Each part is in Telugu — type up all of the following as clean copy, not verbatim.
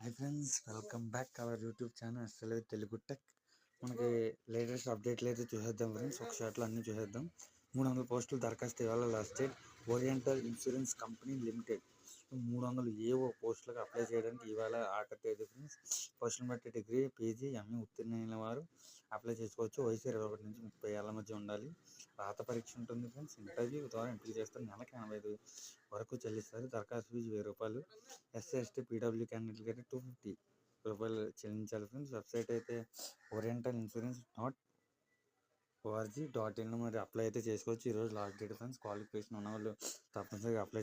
Hi friends, welcome back our YouTube channel అసలు తెలుగు టెక్. మనకి లేటెస్ట్ అప్డేట్లు అయితే చూసేద్దాం ఫ్రెండ్స్. ఒక షాట్లో అన్నీ చూసేద్దాం. 300 పోస్టులు దరఖాస్తు ఇవ్వాలి. Last date oriental insurance company limited 300 ఏవో పోస్టులకు అప్లై చేయడానికి ఇవాళ ఆఖరి తేదీ ఫ్రెండ్స్. పోస్టులను బట్టి డిగ్రీ, పీజీ, ఎంఏ ఉత్తీర్ణులైన వారు అప్లై చేసుకోవచ్చు. వయసు 21 నుంచి 30 ఏళ్ళ మధ్య ఉండాలి. రాత పరీక్ష ఉంటుంది ఫ్రెండ్స్. ఇంటర్వ్యూ ద్వారా ఎంపిక చేస్తారు. నెలకు 85 వరకు చెల్లిస్తారు. దరఖాస్తు ఫీజు ₹1000. ఎస్సీ, ఎస్టీ, పీడబ్ల్యూ క్యాండిడేట్కి అయితే ₹250 చెల్లించాలి ఫ్రెండ్స్. వెబ్సైట్ అయితే ఓరియంటల్ ఇన్సూరెన్స్ .org.in. మరి అప్లై అయితే చేసుకోవచ్చు. ఈరోజు లాస్ట్ డేట్ ఫ్రెండ్స్. క్వాలిఫికేషన్ ఉన్న వాళ్ళు తప్పనిసరిగా అప్లై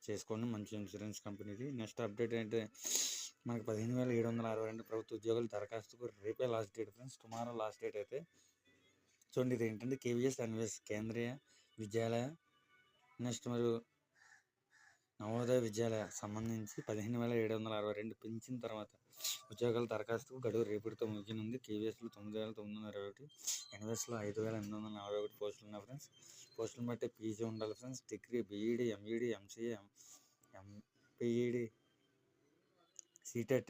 చేసుకోండి. మంచి ఇన్సూరెన్స్ కంపెనీది. నెక్స్ట్ అప్డేట్ అయితే మనకి 15,762 ప్రభుత్వ ఉద్యోగులు దరఖాస్తుకు రేపే last date friends. Tomorrow last date అయితే చూడండి. ఇది ఏంటంటే KVS, NVS Kendriya Vidyalaya, next మరియు నవోదయ విద్యాలయ సంబంధించి 15,762 పెంచిన తర్వాత ఉద్యోగాల దరఖాస్తుకు గడువు రేపటితో ముగియనుంది. కేవీఎస్లో 9,921, ఎన్వీఎస్లో 5,841 పోస్టులు ఉన్నాయి ఫ్రెండ్స్. పోస్టులను బట్టి పీజీ ఉండాలి friends. Degree, BEd, MEd, MCA, MPEd, CTET,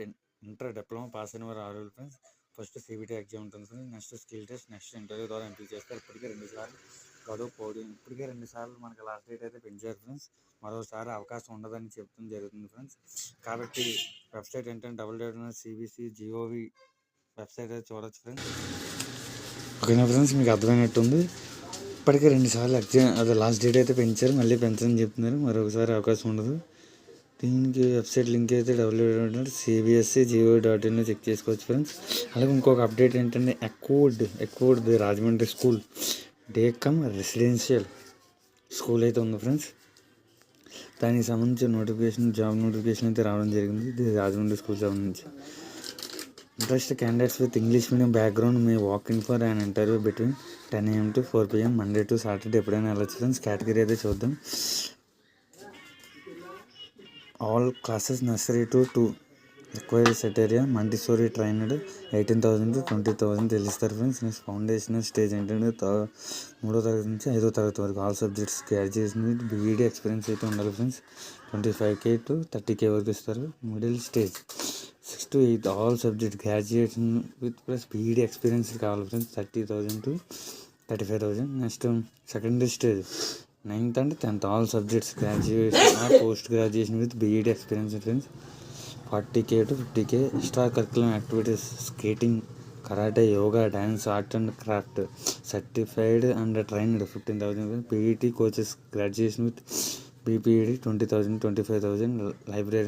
inter, diploma pass అయిన వారు అర్హులు ఫ్రెండ్స్. ఫస్ట్ సిబిటీ ఎగ్జామ్ ఉంటుంది friends. Next skill test, next interview ద్వారా ఎంపిక చేస్తారు. ఇప్పటికే 2 సార్లు గడువు ఇప్పటికే 2 సార్లు మనకి లాస్ట్ డేట్ అయితే పెంచారు ఫ్రెండ్స్. మరోసారి అవకాశం ఉండదని చెప్తుంది జరుగుతుంది ఫ్రెండ్స్. కాబట్టి వెబ్సైట్ ఏంటంటే www.cbc.gov వెబ్సైట్ అయితే చూడొచ్చు ఫ్రెండ్స్. ఓకేనా ఫ్రెండ్స్, మీకు అర్థమైనట్టుంది. ఇప్పటికే 2 సార్లు ఎగ్జామ్ అదే లాస్ట్ డేట్ అయితే పెంచారు. మళ్ళీ పెంచని చెప్తున్నారు. మరొకసారి అవకాశం ఉండదు. దీనికి వెబ్సైట్ లింక్ అయితే www.cbsc.gov.in చెక్ చేసుకోవచ్చు ఫ్రెండ్స్. అలాగే ఇంకొక అప్డేట్ ఏంటంటే ఎక్వర్డ్ Rajahmundry school day cum residential school అయితే ఉంది ఫ్రెండ్స్. దానికి సంబంధించిన జాబ్ నోటిఫికేషన్ అయితే రావడం జరిగింది. ఇది రాజమండ్రి స్కూల్ సంబంధించి. Interest candidates with English medium background may walk in for an interview between 10 AM to 4 PM Monday to Saturday ఎప్పుడైనా వెళ్ళచ్చు ఫ్రెండ్స్. కేటగిరీ అయితే చూద్దాం. All classes nursery to 2 enquiry set area Montessori trained 18,000 to 20,000 తెలుస్తారు ఫ్రెండ్స్. నెక్స్ట్ ఫౌండేషనల్ స్టేజ్ ఏంటంటే 3వ తరగతి నుంచి 5వ తరగతి వరకు all subjects graduation with BEd experience అయితే ఉండాలి ఫ్రెండ్స్. 25K to 30K వరకు ఇస్తారు. Middle stage 6 to 8 all subject graduation with plus BEd experience కావాలి friends. 30,000 to 35,000. Next secondary stage 9th and 10th all subjects graduation or post graduation with BEd experience friends. 40K to 50K. Extra curriculum activities skating, karate, yoga, dance, art and craft certified and trained 15,000. PET coaches graduation with BPEd 20,000 25,000. Library